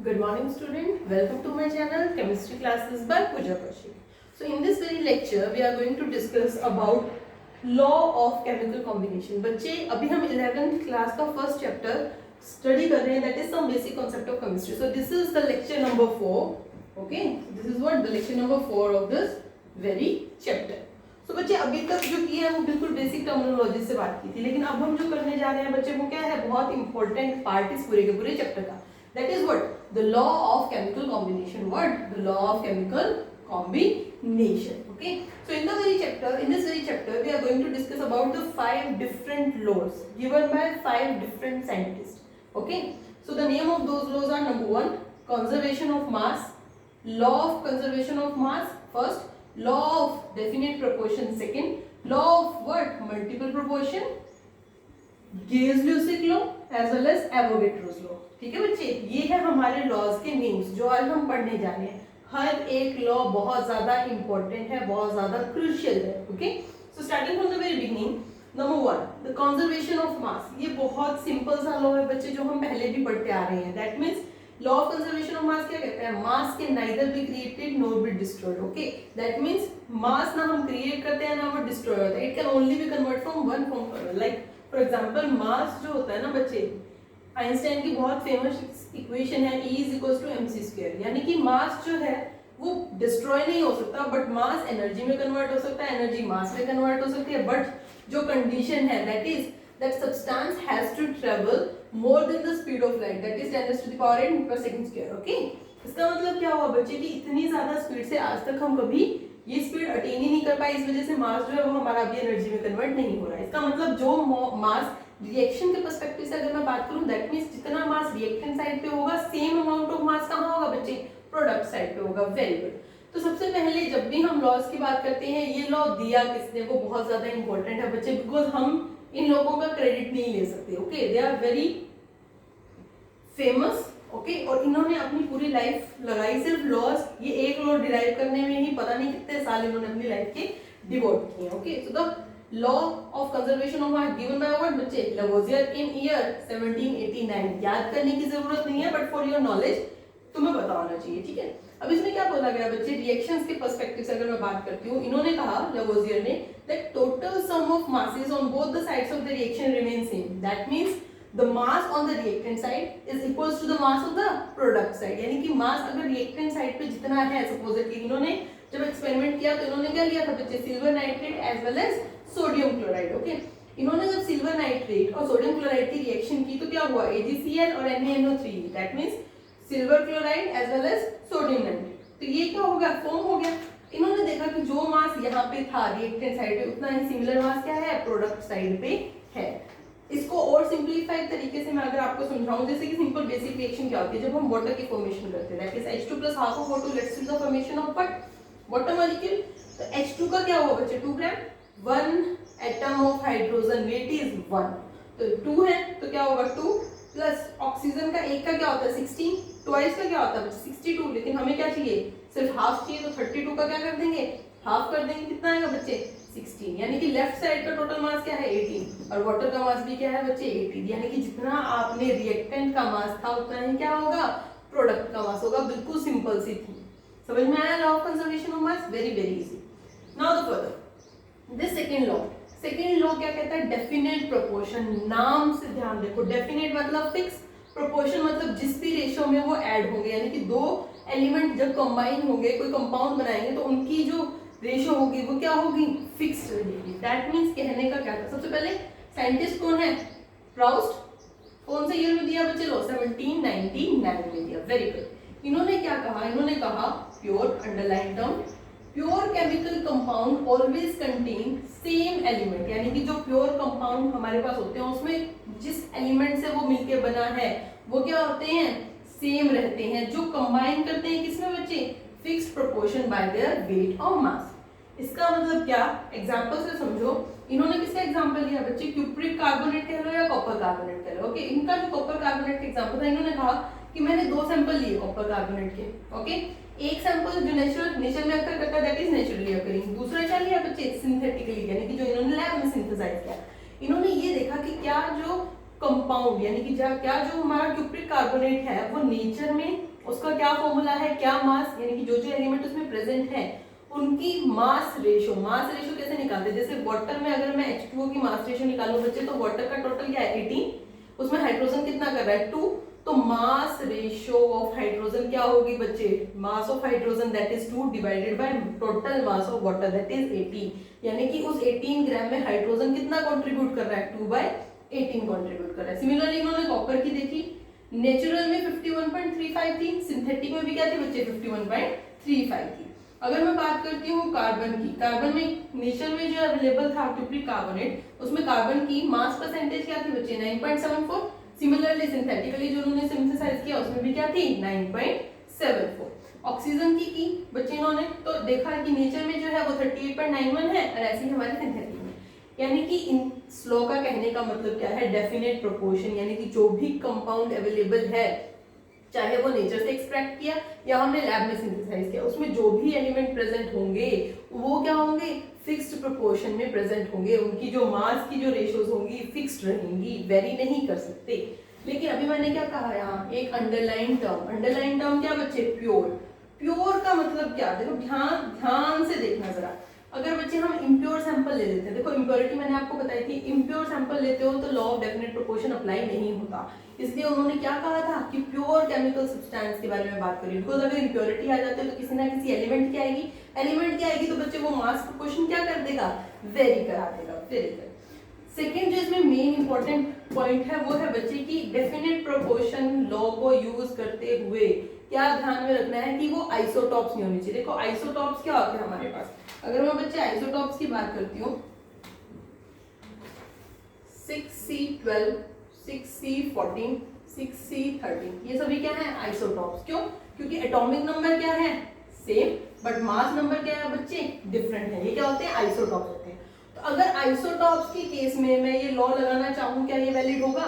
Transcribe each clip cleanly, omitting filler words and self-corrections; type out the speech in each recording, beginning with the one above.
Good morning student, welcome to my channel Chemistry Classes by Pooja Kaushik. So in this very lecture we are going to discuss about law of chemical combination. बच्चे अभी हम 11th class का first chapter study कर रहे हैं, that is some basic concept of chemistry. So this is the lecture number 4. Okay, this is what the lecture number 4 of this very chapter. तो बच्चे अभी तक जो किया है वो बिल्कुल बेसिक टर्मिनोलॉजी से बात की थी, लेकिन अब हम जो करने जा रहे हैं बच्चे वो क्या है, बहुत इंपॉर्टेंट पार्ट इस पूरे के पूरे चैप्टर का. That is what the law of chemical combination. What the law of chemical combination? Okay. So in this very chapter, we are going to discuss about the 5 different laws given by 5 different scientists. Okay. So the name of those laws are: number 1, conservation of mass, law of conservation of mass. First, law of definite proportion. Second, law of what? Multiple proportion. Gies-Leucic law as well as Avogadro's law. ठीक है बच्चे, ये है हमारे laws के names जो आज हम पढ़ने जा रहे हैं. हर एक लॉ बहुत ज्यादा इंपॉर्टेंट है, बहुत ज्यादा क्रूशियल है. Okay, so starting from the very beginning, number 1, the conservation of mass. ये बहुत सिंपल सा लॉ है बच्चे, जो हम पहले भी पढ़ते आ रहे हैं. That means law of conservation of mass क्या कहता है? मास can neither be created nor be destroyed. Okay, that means mass ना हम क्रिएट करते हैं ना वो डिस्ट्रॉय होता है. It can only be convert from one form to another. Like for example, mass जो होता है ना बच्चे, आइंस्टाइन की बहुत फेमस इक्वेशन है E = mc². यानी कि मास जो है वो डिस्ट्रॉय नहीं हो सकता, बट मास एनर्जी में कन्वर्ट हो सकता है, एनर्जी मास में कन्वर्ट हो सकती है. बट जो कंडीशन है that is that substance has to travel more than the speed of light, that is 10⁻⁷ okay, इसका मतलब क्या हुआ बच्चे कि इतनी ज्यादा स्पीड से आज तक हम कभी ये स्पीड अटेन ही नहीं कर पाए. इस वजह से मास जो है वो हमारा अभी एनर्जी में कन्वर्ट नहीं हो रहा है. इसका मतलब जो मास रिएक्शन के पर्सपेक्टिव से अगर मैं बात करूं, दैट मींस जितना मास रिएक्टेंट साइड पे होगा, सेम अमाउंट ऑफ मास कहां होगा बच्चे? प्रोडक्ट साइड पे होगा. Very good. तो सबसे पहले जब भी हम लॉज की बात करते हैं, ये लॉ दिया किसने वो बहुत ज्यादा इंपॉर्टेंट है बच्चे, बिकॉज हम इन लोगों का क्रेडिट नहीं ले सकते. Okay, they are very famous. Okay, और इन्होंने अपनी पूरी लाइफ लगाई सिर्फ लॉज, ये एक लॉ डिराइव करने में ही पता नहीं कितने साल इन्होंने अपनी लाइफ के डिवोट किए. Okay, so the law of conservation of mass given by what बच्चे? लवोजियर इन ईयर 1789. याद करने की जरूरत नहीं है, बट फॉर योर नॉलेज तुम्हें पता होना चाहिए. ठीक है, अब इसमें क्या बोला गया बच्चे? रिएक्शंस के पर्सपेक्टिव से अगर मैं बात करती हूँ, इन्होंने कहा लवोजियर ने that total sum of masses on both the sides of the reaction remain same. That means the mass on the reactant side is equals to the mass of the product side. यानी कि मास अगर reactant side पे जितना है, supposedly इन्होंने जब experiment किया तो इन्होंने क्या लिया था बच्चे? Silver nitrate as well as sodium chloride. Okay, इन्होंने जब सिल्वर नाइट्रेट और सोडियम क्लोराइड की रिएक्शन की तो क्या हुआ? AgCl और NaNO3. That means silver chloride as well as sodium nitrate. तो ये क्या हो गया? फॉर्म हो गया. इन्होंने देखा कि जो मास यहाँ पे था रिएक्टेंट साइड पे, उतना ही सिमिलर मास क्या है? प्रोडक्ट साइड पे है. इसको और सिंपलीफाइड तरीके से मैं अगर आपको समझाऊं, जैसे कि सिंपल बेसिक रिएक्शन क्या होती है जब हम वाटर की फॉर्मेशन करते हैं, that is H2 + half of O2 let's see the formation of what? Water molecule. तो H2 का क्या हुआ बच्चे? 2 gram. 1 atom of hydrogen weight is 1. तो 2 है तो क्या होगा? 2 प्लस ऑक्सीजन का एक का क्या होता है? 16. ट्वाइस का क्या होता है बच्चे? 62. लेकिन हमें क्या चाहिए? सिर्फ हाफ चाहिए, तो 32 का क्या कर देंगे? हाफ कर देंगे. कितना आएगा बच्चे? 16. यानी कि लेफ्ट साइड का टोटल मास क्या है? 18. और वाटर का मास भी क्या है बच्चे? 18. यानी कि जितना आपने रिएक्टेंट का मास था उतना ही क्या होगा? प्रोडक्ट का मास होगा. बिल्कुल सिंपल सी थी. समझ में आया law of conservation of mass? Very very easy. Now the further this second law. Second law क्या कहता है? Definite proportion. नाम से ध्यान देखो, डेफिनेट मतलब फिक्स, प्रोपोर्शन मतलब जिस भी रेशियो में वो ऐड होंगे. यानी कि दो एलिमेंट जब कंबाइन होंगे, कोई कंपाउंड बनाएंगे, तो उनकी जो रेशियो होगी वो क्या होगी? फिक्स्ड रहेगी. दैट मींस कहने का क्या था? सबसे पहले साइंटिस्ट कौन है? प्राउस्ट. कौन से ईयर में दिया बच्चे लो? 1799 में दिया. Very good. इन्होंने क्या कहा? इन्होंने कहा pure, underline term, pure chemical compound always contain same element. यानी कि जो प्योर कंपाउंड हमारे पास होते हैं उसमें जिस एलिमेंट से वो मिलके बना है वो क्या होते हैं? सेम रहते हैं. जो कंबाइन करते हैं किसमें बच्चे? Fixed proportion by their weight और मास. इसका मतलब क्या? एग्जांपल से समझो. इन्होंने किसका एग्जांपल लिया बच्चे? क्यूप्रिक कार्बोनेट कह लो या कॉपर कार्बोनेट कह लो. ओके, इनका जो कॉपर कार्बोनेट का एग्जांपल था, इन्होंने कहा कि मैंने 2 सैंपल लिए कॉपर कार्बोनेट के. ओके, एक सैंपल जो नेचर में अकर करता है दैट इज नेचुरली अकरिंग. दूसरा क्या लिया बच्चे? सिंथेटिकली, यानी कि जो इन्होंने लैब में सिंथेसाइज किया. इन्होंने ये देखा कि क्या जो कंपाउंड यानी कि क्या जो हमारा क्यूप्रिक कार्बोनेट है वो नेचर में उसका क्या फॉर्मूला है, क्या मास, यानी कि जो जो एलिमेंट उसमें प्रेजेंट है उनकी मास रेशो कैसे निकालते हैं। जैसे वाटर में अगर मैं H2O की मास रेशो निकालूं बच्चे, तो वाटर का टोटल क्या है 18, उसमें हाइड्रोजन कितना कर रहा है 2, तो मास रेशो ऑफ हाइड्रोजन क्या होगी बच्चे, mass of hydrogen that is 2 divided by total mass of water that is 18, यानी कि उस 18 ग्राम में हाइड्रोजन कितना कंट्रीब्यूट कर रहा है 2/18 कंट्रीब्यूट कर रहा है। सिमिलरली इन्होंने कॉपर की देखी, नेचुरल में 51.35 थी, सिंथेटिक में भी क्या थी बच्चे 51.35 थी। अगर मैं बात करती हूँ कार्बन की, कार्बन में नेचर में जो अवेलेबल था क्यूप्रिक कार्बोनेट उसमें कार्बन की मास परसेंटेज क्या थी बच्चे 9.74, सिमिलरली सिंथेटिकली जो उन्होंने सिंथेसाइज किया उसमें भी क्या थी 9.74। ऑक्सीजन की बच्चे इन्होंने तो देखा कि नेचर में जो है वो 38.91 है और ऐसे ही हमारे सिंथेटिक में, यानी कि इन स्लो का कहने का मतलब क्या है डेफिनेट प्रोपोर्शन, यानी कि जो भी कंपाउंड अवेलेबल है चाहे वो नेचर से एक्सट्रैक्ट किया या हमने लैब में सिंथेसाइज किया, उसमें जो भी एलिमेंट प्रेजेंट होंगे वो क्या होंगे फिक्स्ड प्रोपोर्शन में प्रेजेंट होंगे, उनकी जो मास की जो रेशियोज होंगी फिक्स्ड रहेंगी, वेरी नहीं कर सकते। लेकिन अभी मैंने क्या कहा यहाँ एक अंडरलाइन टर्म क्या बच्चे प्योर का मतलब क्या, देखो ध्यान से देखना जरा। अगर बच्चे हम इम्प्योर सैंपल ले लेते हैं, देखो इम्प्योरिटी मैंने आपको बताई थी, इम्प्योर सैंपल लेते हो तो law of definite proportion apply नहीं होता, इसलिए उन्होंने क्या कहा था कि प्योर केमिकल सब्सटेंस के बारे में बात करी, बिकॉज अगर इम्प्योरिटी आ जाती है तो किसी ना किसी एलिमेंट की आएगी, तो बच्चे वो मास प्रोपोर्शन क्या कर देगा वेरी करा देगा। Very good. सेकेंड जो इसमें मेन इंपॉर्टेंट पॉइंट है वो है बच्चे की डेफिनेट प्रोपोर्शन लॉ को यूज करते हुए क्या ध्यान में रखना है कि वो आइसोटॉप्स नहीं होनी चाहिए। देखो आइसोटॉप्स क्या होते हैं हमारे पास, अगर मैं बच्चे आइसोटॉप्स की बात करती हूँ 6C12, 6C14, 6C13, ये सभी क्या है आइसोटॉप्स। क्यों? क्योंकि एटॉमिक नंबर क्या है सेम बट मास नंबर क्या है बच्चे डिफरेंट है, ये क्या होते हैं आइसोटॉप्स होते हैं। तो अगर आइसोटॉप्स के केस में मैं ये लॉ लगाना चाहूँ क्या ये वैलिड होगा?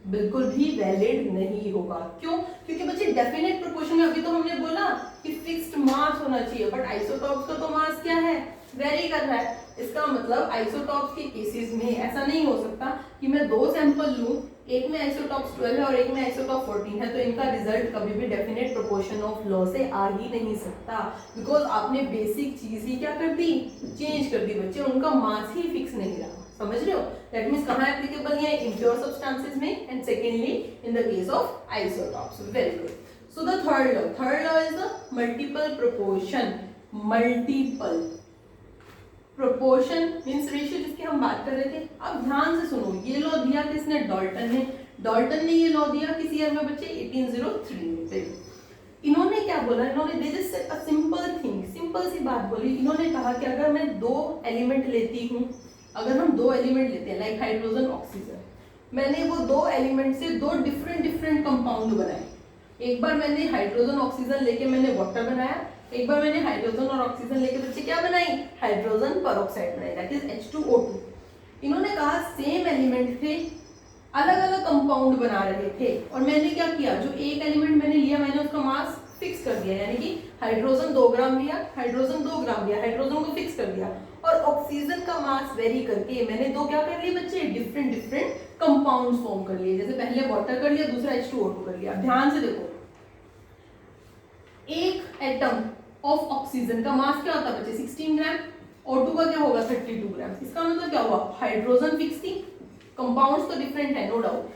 बिल्कुल भी वैलिड नहीं होगा। क्यों? क्योंकि बच्चे डेफिनेट प्रोपोर्शन में अभी तो हमने बोला कि फिक्स्ड मास होना चाहिए, बट आइसोटॉप्स का तो मास क्या है वेरी कर रहा है। इसका मतलब आइसोटॉप्स के केसेस में ऐसा नहीं हो सकता कि मैं दो सैंपल लूं, एक में आइसोटॉप्स 12 है और एक में आइसोटॉप 14 है, तो इनका रिजल्ट कभी भी डेफिनेट प्रोपोर्शन ऑफ लॉ से आ ही नहीं सकता, बिकॉज आपने बेसिक चीज ही क्या कर दी चेंज कर दी बच्चे, उनका मास ही फिक्स नहीं रहा। समझ रहे हो? दैट मींस कहां एप्लीकेबल है इम्प्योर सब्सटेंसेस में and secondly in the case of isotopes. Very good. So the third law is the multiple proportion. Multiple proportion means ratio जिसकी हम बात कर रहे थे। अब ध्यान से सुनो, ये लॉ दिया किसने? डाल्टन ने ये लॉ दिया किस ईयर में बच्चे? 1803 में। इन्होंने क्या बोला? इन्होंने they just said a simple thing, simple सी बात बोली। इन्होंने कहा कि अगर मैं दो एलिमेंट लेती हूँ, अगर हम दो एलिमेंट लेते हैं लाइक हाइड्रोजन ऑक्सीजन, मैंने वो दो एलिमेंट से दो डिफरेंट कंपाउंड बनाए। एक बार मैंने हाइड्रोजन ऑक्सीजन लेके मैंने वाटर बनाया, एक बार मैंने हाइड्रोजन और ऑक्सीजन लेके बच्चे क्या बनाई? हाइड्रोजन पेरोक्साइड बनाई, दैट इज H2O2। इन्होंने कहा सेम एलिमेंट थे, अलग अलग कंपाउंड बना रहे थे, और मैंने क्या किया, जो एक एलिमेंट मैंने लिया मैंने उसका मास फिक्स कर दिया, यानी कि हाइड्रोजन 2 ग्राम लिया, हाइड्रोजन 2 ग्राम लिया, हाइड्रोजन को फिक्स कर दिया, और ऑक्सीजन का मास वेरी करके मैंने दो क्या कर लिए बच्चे? डिफरेंट कंपाउंड्स फॉर्म कर लिए। जैसे पहले वाटर कर लिया, दूसरा H2O2 कर लिया। ध्यान से देखो, एक एटम ऑफ ऑक्सीजन का मास क्या होता है बच्चे? 16 ग्राम। O2 का क्या होगा? 32 ग्राम। इसका मतलब क्या हुआ? हाइड्रोजन फिक्स थी, कंपाउंड्स तो डिफरेंट है नो डाउट।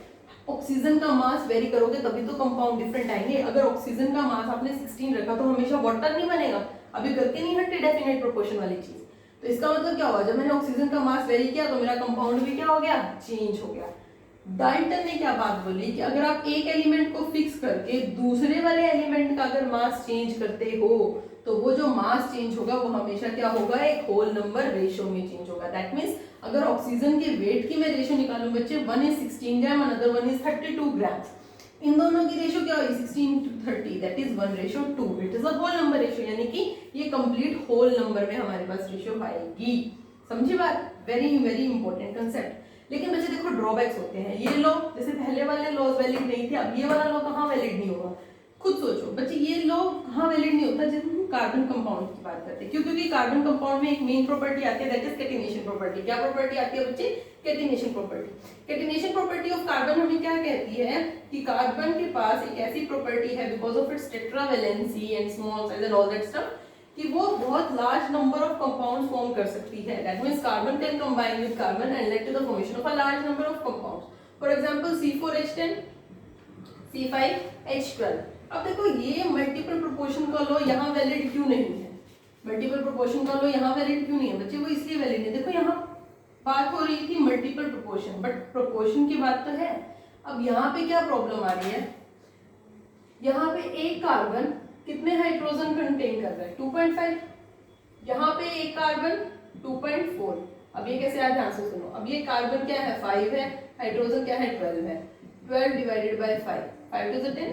ऑक्सीजन का मास वेरी करोगे तभी तो कंपाउंड डिफरेंट आएंगे। अगर ऑक्सीजन का मास आपने 16 रखा तो हमेशा वाटर नहीं बनेगा, अभी करके नहीं हटते डेफिनेट प्रोपोर्शन वाली चीज। तो इसका मतलब क्या हुआ? जब मैंने ऑक्सीजन का मास वेरी किया तो मेरा कंपाउंड भी क्या हो गया? चेंज हो गया। डाल्टन ने क्या बात बोली कि अगर आप एक एलिमेंट को फिक्स करके दूसरे वाले एलिमेंट का अगर मास चेंज करते हो तो वो जो मास चेंज होगा वो हमेशा क्या होगा? एक होल नंबर रेशियो में चेंज होगा। दैट मींस अगर ऑक्सीजन के वेट की मैं रेशियो निकालूं बच्चे, 1 is 16 gram, another 1 is 32 gram, इन दोनों की रेशियो क्या होगी? 16 to 30, that is 1:2। It is a whole number ratio, यानी कि ये कंप्लीट होल नंबर में हमारे पास रेशियो आएगी। समझी बात? Very very important concept. लेकिन बच्चे देखो ड्रॉबैक्स होते हैं। ये लॉ जैसे पहले वाले लॉज वैलिड नहीं थे, अब ये वाला लॉ कहाँ वैलिड नहीं होगा? खुद सोचो बच्चे, ये लॉ कहाँ वैलिड नहीं होता? कार्बन कंपाउंड की बात करते हैं। क्यों? क्योंकि कार्बन कंपाउंड में एक मेन प्रॉपर्टी आती है, दैट इज कैटिनेशन प्रॉपर्टी। क्या प्रॉपर्टी आती है बच्चे? Catenation property. Catenation property of carbon हमें क्या कहती है कि कार्बन के पास एक ऐसी प्रॉपर्टी है because of its tetravalency and small size and all that stuff कि वो बहुत large number of compounds form कर सकती है। That means carbon can combine with carbon and lead to the formation of a large number of compounds. For example C4H10, C5H12। अब देखो ये multiple proportion का लॉ यहाँ वैलिड क्यों नहीं है? मल्टीपल प्रोपोर्शन का लॉ यहाँ वैलिड क्यों नहीं है बच्चे? वो इसलिए वैलिड है, देखो यहाँ बात हो रही थी मल्टीपल प्रोपोर्शन, बट प्रोपोर्शन की बात तो है। अब यहाँ पे क्या प्रॉब्लम आ रही है? यहाँ पे एक कार्बन कितने हाइड्रोजन कंटेन कर रहा है? 2.5। यहाँ पे एक कार्बन 2.4। अब ये कैसे आया? ध्यान से सुनो। अब ये कार्बन क्या है? 5 है, हाइड्रोजन क्या है? 12 है। 12 divided by 5, 5 to the 10,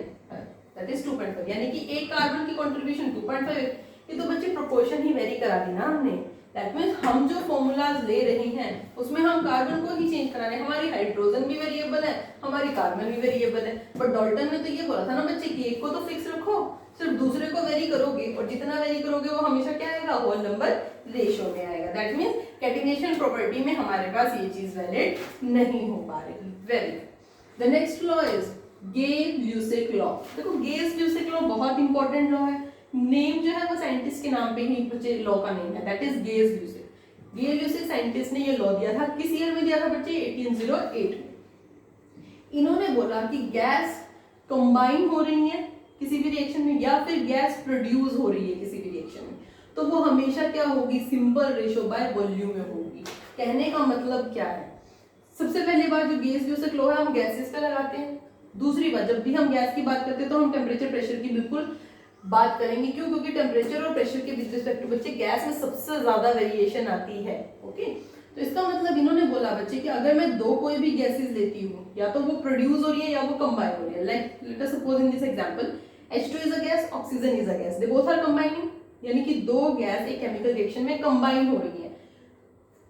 that is 2.5। यानी कि एक कार्बन की कंट्रीब्यूशन 2.5। ये तो बच्चे प्रोपोर्शन ही वेरी करा दी ना हमने। दैट मींस हम जो फॉर्मूलाज ले रहे हैं उसमें हम कार्बन को ही चेंज करा रहे हैं। हमारी हाइड्रोजन भी वेरिएबल है, हमारी कार्बन भी वेरिएबल है, बट डाल्टन ने तो ये बोला था ना बच्चे कि एक को तो फिक्स रखो, सिर्फ दूसरे को वेरी करोगे, और जितना वेरी करोगे वो हमेशा क्या आएगा? होल नंबर रेशियो में आएगा। दैट मींस कैटिनेशन प्रॉपर्टी में हमारे पास ये चीज वैलिड नहीं हो पा रही। Very the next law is Gay Lussac law. देखो गे-ल्यूसिक लॉ बहुत इंपॉर्टेंट लॉ है। नेम जो है वो साइंटिस्ट के नाम पे ही बच्चे लॉ का नेम है, दैट इज गे-ल्यूसिक। गे-ल्यूसिक साइंटिस्ट ने ये लॉ दिया था। किस ईयर में दिया था बच्चे? 1808 में। इन्होंने बोला कि गैस कंबाइन हो रही है किसी भी रिएक्शन में या फिर गैस प्रोड्यूस हो रही है किसी भी रिएक्शन में, तो वो हमेशा क्या होगी? सिंपल रेशियो बाय वॉल्यूम में होगी। कहने का मतलब क्या है? सबसे पहली बात जो गे-ल्यूसिक लॉ है हम गैसेस पे लगाते हैं। दूसरी बात, जब भी हम गैस की बात करते हैं तो हम टेम्परेचर प्रेशर की बिल्कुल बात करेंगे। क्यों? क्योंकि टेम्परेचर और प्रेशर के विद रिस्पेक्ट टू बच्चे गैस में सबसे ज्यादा वेरिएशन आती है। ओके, तो इसका मतलब इन्होंने बोला बच्चे कि अगर मैं दो कोई भी गैसेस लेती हूँ, या तो वो प्रोड्यूस हो रही है या वो कंबाइन हो रही है। Like let us suppose in this example H2 is a gas, oxygen is a gas, they both are combining, यानी कि दो गैस एक केमिकल रिएक्शन में कंबाइन हो रही है।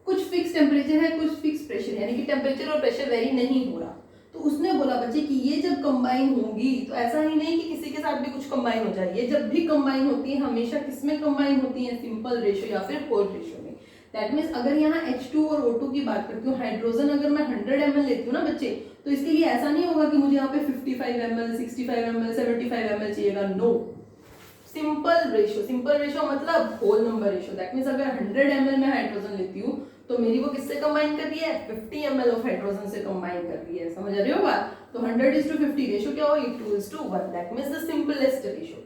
कुछ फिक्स टेम्परेचर है, कुछ फिक्स प्रेशर, यानी कि टेम्परेचर और प्रेशर वेरी नहीं हो रहा। तो उसने बोला बच्चे कि ये जब कंबाइन होगी तो ऐसा ही नहीं कि किसी के साथ भी कुछ कंबाइन हो जाए, ये जब भी कंबाइन होती है हमेशा किसमें कंबाइन होती है? सिंपल रेशियो या फिर होल रेशियो में। दैट मींस अगर यहाँ H2 और O2 की बात करती हूँ, हाइड्रोजन अगर मैं 100 ml लेती हूँ ना बच्चे, तो इसके लिए ऐसा नहीं होगा कि मुझे यहाँ पे 55 ml, 65 ml, 75 ml चाहिएगा। No, simple ratio. Simple ratio मतलब whole number ratio. That means अगर 100 ml में हाइड्रोजन लेती हूँ तो मेरी वो किससे कंबाइन कर रही है? 50 ml ऑफ हाइड्रोजन से कंबाइन कर रही है। समझ रहे हो बात? तो 100:50 रेशियो क्या होगी? 2:1। That means the simplest ratio.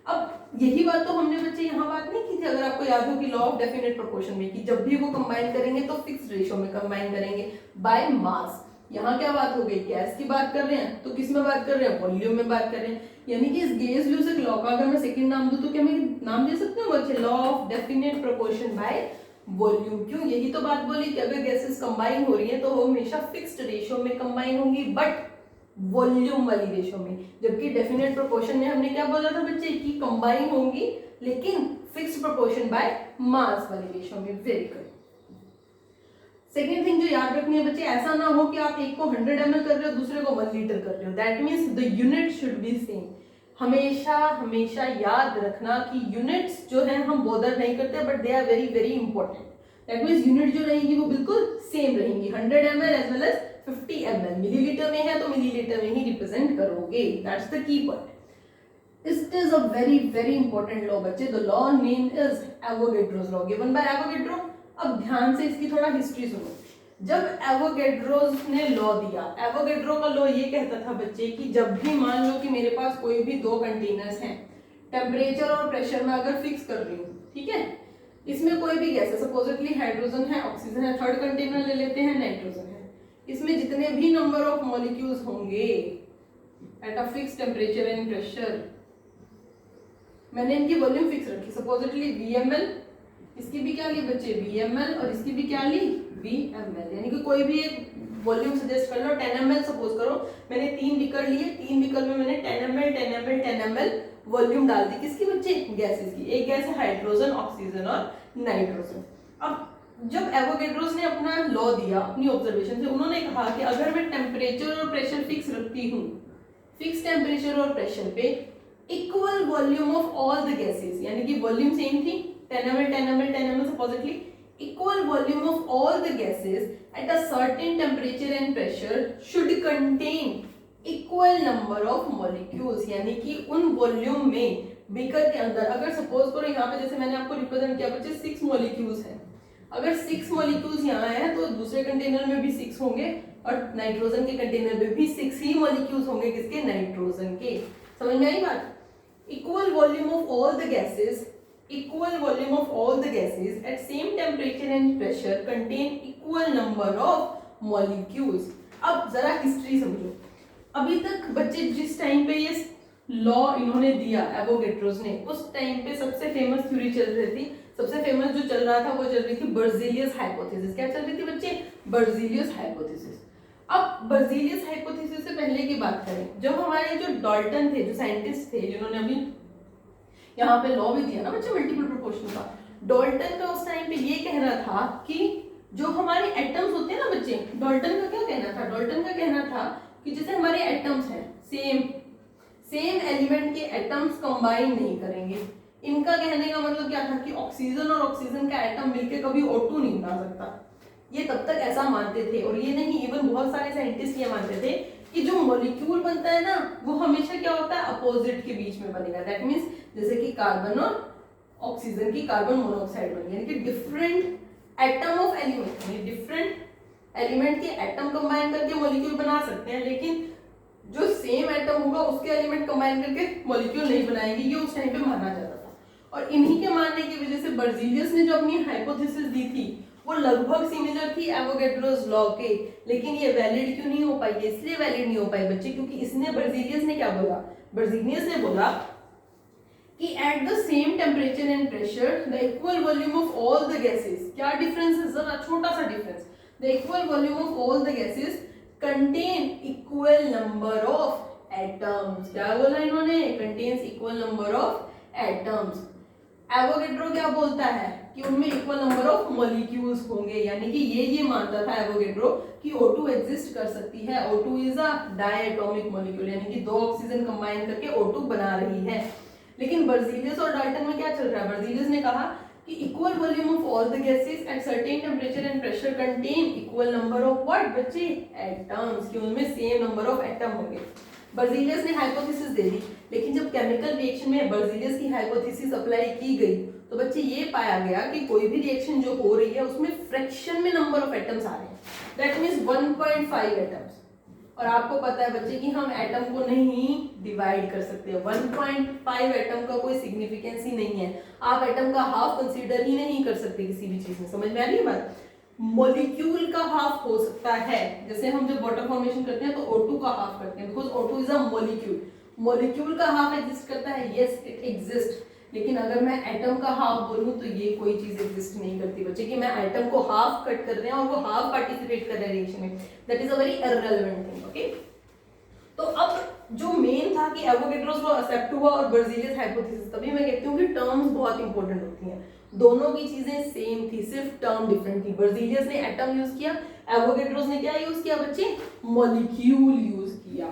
अब यही बात तो हमने बच्चे यहाँ बात नहीं की थी, अगर आपको याद हो कि लॉ ऑफ डेफिनेट प्रोपोर्शन में, कि जब भी वो कंबाइन करेंगे तो फिक्स रेशियो में कंबाइन करेंगे बाय मास। यहाँ क्या बात हो गई? गैस की बात कर रहे हैं, तो किस में बात कर रहे हैं? वॉल्यूम में बात कर रहे हैं। यानी कि इस गे-ल्यूसिक लॉ का अगर मैं सेकंड नाम दूं तो क्या मैं नाम दे सकती हूँ बच्चे? Law of definite proportion by volume. क्यों? यही तो बात बोली कि अगर गैसेस कंबाइन हो रही है तो वो हमेशा फिक्स्ड रेशियो में कंबाइन होंगी, बट वॉल्यूम वाली रेशियो में। जबकि डेफिनेट प्रोपोर्शन में हमने क्या बोला था बच्चे? कि कंबाइन होंगी लेकिन फिक्स्ड प्रोपोर्शन बाय मास वाली रेशियो में। Very good. सेकेंड थिंग जो याद रखनी है बच्चे, ऐसा ना हो कि आप एक को 100 ml कर रहे हो, दूसरे को 1 लीटर कर रहे हो। That means the unit should be same. हमेशा हमेशा याद रखना कि यूनिट्स जो है हम बॉदर नहीं करते, but they are very very important. That means unit जो रहेगी वो बिल्कुल सेम रहेंगी, 100 ml एज वेल एज 50 ml। मिलीलीटर में है तो मिलीलीटर में ही रिप्रेजेंट करोगे। That's the key point. It is a very very important law बच्चे। The law name is Avogadro's law given by Avogadro। अब ध्यान से इसकी थोड़ा हिस्ट्री सुनो। जब एवोगैड्रोस ने लॉ दिया, एवोगैड्रो का लॉ ये कहता था बच्चे कि जब भी मान लो कि मेरे पास कोई भी दो कंटेनर्स हैं, टेम्परेचर और प्रेशर में अगर फिक्स कर रही हूँ, ठीक है, इसमें कोई भी गैस है, सपोजिटली हाइड्रोजन है, ऑक्सीजन है, थर्ड कंटेनर ले लेते हैं नाइट्रोजन है, इसमें जितने भी नंबर ऑफ मॉलिक्यूल्स होंगे at a fix temperature and pressure, मैंने इनकी वॉल्यूम फिक्स रखी, सपोजिटली VmL, इसकी भी क्या ली बच्चे VmL, और इसकी भी क्या ली VmL, यानी कि कोई भी एक वॉल्यूम सजेस्ट कर लो। 10 ml सपोज करो, मैंने 3 बीकर लिए, 3 बीकर में मैंने 10 ml 10 ml 10 ml वॉल्यूम डाल दी। किसकी बच्चे? गैसेस की। एक गैस है हाइड्रोजन, ऑक्सीजन और नाइट्रोजन। अब जब एवोगैड्रोस ने अपना लॉ दिया अपनी ऑब्जर्वेशन से, उन्होंने कहा कि अगर मैं टेम्परेचर और प्रेशर फिक्स रखती हूँ, फिक्स टेम्परेचर और प्रेशर पे, equal volume of all the gases, यानी कि वॉल्यूम सेम थी 10 ml 10 ml 10 ml supposedly, equal volume of all the gases at a certain temperature and pressure should contain equal number of molecules, यानी कि उन volume में beaker के अंदर अगर सपोज करो यहाँ पे जैसे मैंने आपको रिप्रेजेंट किया बच्चे 6 मॉलिक्यूल्स हैं, अगर 6 मॉलिक्यूल्स यहाँ है तो दूसरे कंटेनर में भी 6 होंगे और नाइट्रोजन के कंटेनर में भी 6 ही मॉलिक्यूल्स होंगे, किसके, नाइट्रोजन के। समझ में आई बात? Equal volume of all the gases, equal volume of all the gases at same temperature and pressure contain equal number of molecules. अब जरा हिस्ट्री समझो, अभी तक बच्चे जिस टाइम पे ये लॉ इन्होंने दिया एवोगैड्रोस ने, उस टाइम पे सबसे फेमस थ्योरी चल रही थी, सबसे फेमस जो चल रहा था वो चल रही थी बर्ज़ेलियस हाइपोथेसिस। क्या चल रही थी बच्चे? बर्ज़ेलियस हाइपोथेसिस। अब बर्ज़ेलियस हाइपोथेसिस से पहले की बात करें, जब हमारे जो डाल्टन थे, जो साइंटिस्ट थे जिन्होंने अभी यहाँ पे लॉ भी दिया ना बच्चे मल्टीपल प्रोपोर्शन का, डाल्टन का उस टाइम पे ये कहना था कि जो हमारे एटम्स होते हैं ना बच्चे, डाल्टन का क्या कहना था? डाल्टन का कहना था कि जैसे हमारे एटम्स हैं, सेम एलिमेंट के एटम्स कंबाइन नहीं करेंगे। इनका कहने का मतलब क्या था कि ऑक्सीजन और ऑक्सीजन का एटम मिलके कभी O2 नहीं बना सकता। ये तब तक ऐसा मानते थे, और ये नहीं, इवन बहुत सारे साइंटिस्ट ये मानते थे कि जो मॉलिक्यूल बनता है ना वो हमेशा क्या होता है, अपोजिट के बीच में बनेगा। दैट मीन्स जैसे कि कार्बन और ऑक्सीजन की कार्बन मोनोऑक्साइड बनी, यानी कि डिफरेंट एटम ऑफ एलिमेंट, यानी डिफरेंट एलिमेंट के एटम कंबाइन करके मॉलिक्यूल बना सकते हैं, लेकिन जो सेम एटम होगा उसके एलिमेंट कंबाइन करके मॉलिक्यूल नहीं बनाएंगे। ये उस टाइम पे माना जाता था, और इन्हीं के मानने की वजह से बर्ज़ेलियस ने जो अपनी हाइपोथेसिस दी थी वो लगभग सिमिलर थी एवोगैड्रोस लॉ के, लेकिन ये वैलिड क्यों नहीं हो पाई? इसलिए वैलिड नहीं हो पाई बच्चे क्योंकि इसने, बर्ज़ेलियस ने क्या बोला? बर्ज़ेलियस ने बोला कि at the same temperature and pressure the equal volume of all the gases, क्या डिफरेंस है, जरा छोटा सा difference, the equal volume of all the gases contain equal number of atoms. क्या बोला इन्होंने? Contains equal number of atoms. Avogadro क्या बोलता है कि उनमें इक्वल नंबर ऑफ मॉलिक्यूल्स होंगे, यानी कि ये मानता था एवोगैड्रो कि O2 एग्जिस्ट कर सकती है। O2 is a diatomic molecule, यानी कि 2 ऑक्सीजन कंबाइन करके O2 बना रही है। लेकिन बर्ज़ेलियस और डाल्टन में क्या चल रहा है? बर्ज़ेलियस ने कहा कि equal volume of all the gases at certain temperature and pressure contain equal number of what बच्चे? एटम्स, कि उनमें सेम नंबर ऑफ एटम होंगे। बर्ज़ेलियस ने हाइपोथेसिस दे दी, लेकिन जब केमिकल रिएक्शन में बर्ज़ेलियस की हाइपोथेसिस अप्लाई की गई तो बच्चे ये पाया गया कि कोई भी रिएक्शन जो हो रही है उसमें फ्रैक्शन में नंबर ऑफ एटम्स आ रहे हैं, दैट मींस 1.5 एटम्स। और आपको पता है बच्चे कि हम एटम को नहीं डिवाइड कर सकते, 1.5 एटम का कोई सिग्निफिकेंस ही नहीं है। आप एटम का हाफ कंसीडर ही नहीं कर सकते किसी भी चीज में। समझ में आ रही है बात? मॉलिक्यूल का हाफ हो सकता है, जैसे हम जब वाटर फॉर्मेशन करते हैं तो O2 का हाफ करते हैं, because O2 is a molecule. Molecule का हाफ एग्जिस्ट करता है, यस इट एग्जिस्ट, लेकिन अगर मैं एटम का हाफ बोलूं तो ये कोई चीज एग्जिस्ट नहीं करती बच्चे, कि मैं एटम को हाफ कट कर रहे हैं और वो हाफ पार्टिसिपेट कर रहे हैं रिएक्शन में, that is a very irrelevant thing. Okay, तो अब जो मेन था कि एवोगैड्रोस लॉ एक्सेप्ट हुआ और बर्ज़ेलियस हाइपोथेसिस, तभी मैं कहती हूँ कि टर्म्स बहुत इंपॉर्टेंट होती हैं। दोनों की चीजें सेम थी, सिर्फ टर्म डिफरेंट थी। बर्ज़ेलियस ने एटम यूज किया, एवोगैड्रोस ने क्या यूज किया बच्चे? मॉलिक्यूल यूज किया।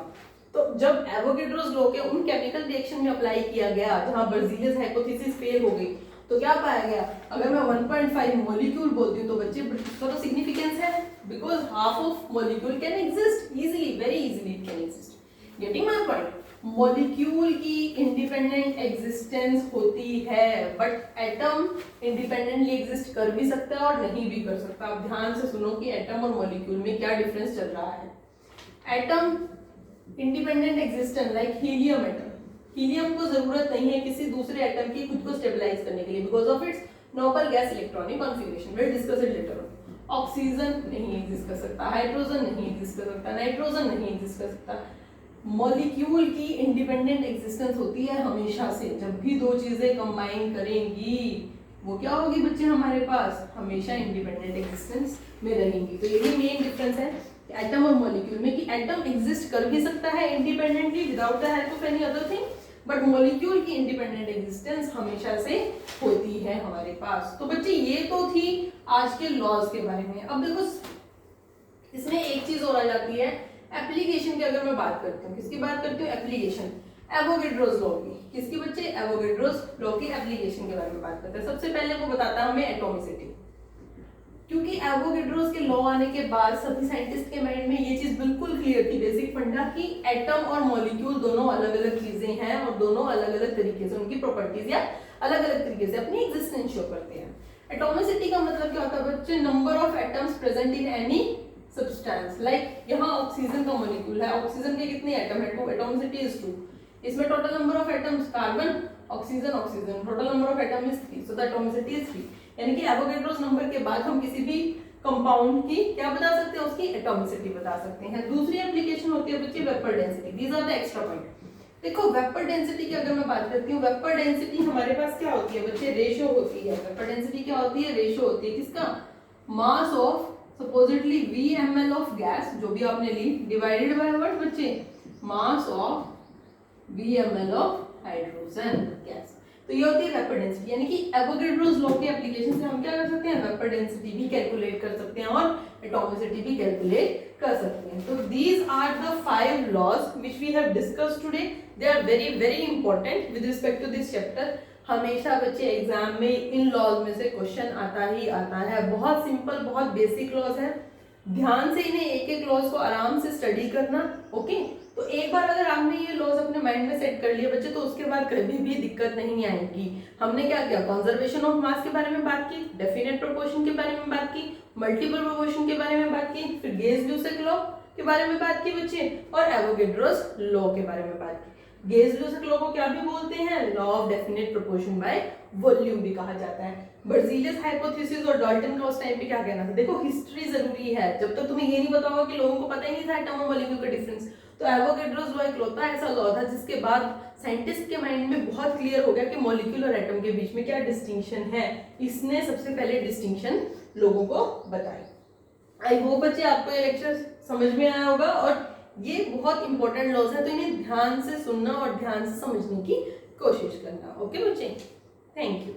तो जब एवोगैड्रोस लॉ के उन केमिकल रिएक्शन में अप्लाई किया गया जहां बर्ज़ेलियस हाइपोथेसिस फेल हो गई, तो क्या पाया गया? अगर मैं 1.5 मॉलिक्यूल बोलती हूँ तो बच्चे इसका तो सिग्निफिकेंस है, because half of molecule can exist easily, very easily it can exist. Getting my point? Molecule की इंडिपेंडेंट एग्जिस्टेंस होती है, बट एटम इंडिपेंडेंटली एग्जिस्ट कर भी सकता है और नहीं भी कर सकता। आप ध्यान से सुनो कि एटम और मॉलिक्यूल में क्या डिफरेंस चल रहा है। Atom independent existence, like helium atom, helium को जरूरत नहीं है किसी दूसरे एटम की खुद को स्टेबलाइज करने के लिए, because of it's noble gas electronic configuration, will discuss it later on. Oxygen नहीं एग्जिस्ट कर सकता, हाइड्रोजन नहीं एग्जिस्ट कर सकता, नाइट्रोजन नहीं एग्जिस्ट कर सकता। मॉलिक्यूल की इंडिपेंडेंट एग्जिस्टेंस होती है हमेशा से, जब भी दो चीजें कंबाइन करेंगी वो क्या होगी बच्चे? हमारे पास हमेशा इंडिपेंडेंट एग्जिस्टेंस में रहेंगी। तो यही मेन डिफरेंस है एटम और मॉलिक्यूल में, कि एटम एग्जिस्ट कर भी सकता है independently without the help of any other thing, but molecule की इंडिपेंडेंट एग्जिस्टेंस हमेशा से होती है हमारे पास। तो बच्चे ये तो थी आज के लॉज के बारे में। अब देखो इसमें एक चीज और आ जाती है, एप्लीकेशन की अगर मैं बात करती हूँ, किसकी बात करती हूँ? एप्लीकेशन। एवोगैड्रोस लॉ की, किसकी बच्चे, एवोगैड्रोस लॉ की एप्लीकेशन के बारे में बात करते हैं। सबसे पहले वो बताता है हमें एटॉमिसिटी, क्योंकि एवोगैड्रोस के लॉ आने के बाद सभी साइंटिस्ट के माइंड में ये चीज बिल्कुल क्लियर थी, बेसिक फंडा, कि एटम और मॉलिक्यूल दोनों अलग अलग चीजें हैं और दोनों अलग अलग तरीके से उनकी प्रॉपर्टीज या अलग अलग तरीके से अपनी एग्जिस्टेंस शो करते हैं। एटॉमिसिटी का मतलब क्या होता है बच्चे, number of atoms present in any substance. Like यहाँ ऑक्सीजन का मॉलिक्यूल है, ऑक्सीजन के कितने एटम है, 2, एटॉमिसिटी इज 2। इसमें total number of atoms, carbon oxygen oxygen, total number of atom is 3, so the atomicity is 3। यानी कि एवोगैड्रोस नंबर के बाद हम किसी भी कंपाउंड की क्या बता सकते हैं, उसकी एटॉमिसिटी बता सकते हैं। दूसरी एप्लीकेशन होती है बच्चे vapour density, these are the extra point. देखो वेपर डेंसिटी की अगर मैं बात करती हूँ, वेपर डेंसिटी हमारे पास क्या होती है बच्चे, रेशियो होती है। वेपर डेंसिटी क्या होती है, रेशियो होती है किसका, mass of supposedly V ml of gas, जो भी आपने ली, डिवाइडेड बाय व्हाट बच्चे, mass of V ml of hydrogen gas. तो ये होती है वेपर डेंसिटी, यानी कि एवोगैड्रोस लॉ के एप्लीकेशन से हम क्या कर सकते हैं, वेपर डेंसिटी भी कैलकुलेट कर सकते हैं और एटॉमिसिटी भी कैलकुलेट कर सकते हैं। तो these are the 5 laws which we have discussed today, they are very very important with respect to this chapter. हमेशा बच्चे एग्जाम में इन लॉज में से क्वेश्चन आता ही आता है। बहुत सिंपल, बहुत बेसिक लॉज है, ध्यान से इन्हें एक एक लॉज को आराम से स्टडी करना। ओके, तो एक बार अगर आपने ये लॉज अपने माइंड में सेट कर लिए बच्चे, तो उसके बाद कभी भी दिक्कत नहीं आएगी। हमने क्या किया, कंजर्वेशन ऑफ मास के बारे में बात की, डेफिनेट प्रोपोर्शन के बारे में बात की, मल्टीपल प्रोपोर्शन के बारे में बात की, फिर गेज-ल्यूसेक लॉ के बारे में बात की बच्चे, और एवोगैड्रोस लॉ के बारे में बात की। गेज-ल्यूसेक लॉ को क्या भी बोलते हैं, law of definite proportion by volume भी कहा जाता है। बर्ज़िलियस हाइपोथेसिस और डाल्टन का उस टाइम पे क्या कहना था, देखो हिस्ट्री जरूरी है, जब तक तुम्हें ये नहीं पता होगा कि लोगों को पता ही नहीं था एटम और मॉलिक्यूल का डिफरेंस। तो एवोगैड्रोस लॉ इकलौता ऐसा लॉ था जिसके बाद साइंटिस्ट के माइंड में बहुत क्लियर हो गया कि मॉलिक्यूल और एटम के बीच में क्या डिस्टिंक्शन है। इसने सबसे पहले डिस्टिंक्शन लोगों को बताई। आई होप बच्चे आपको ये लेक्चर समझ में आया होगा, और ये बहुत इंपॉर्टेंट लॉज है, तो इन्हें ध्यान से सुनना और ध्यान से समझने की कोशिश करना। ओके बच्चे, थैंक यू।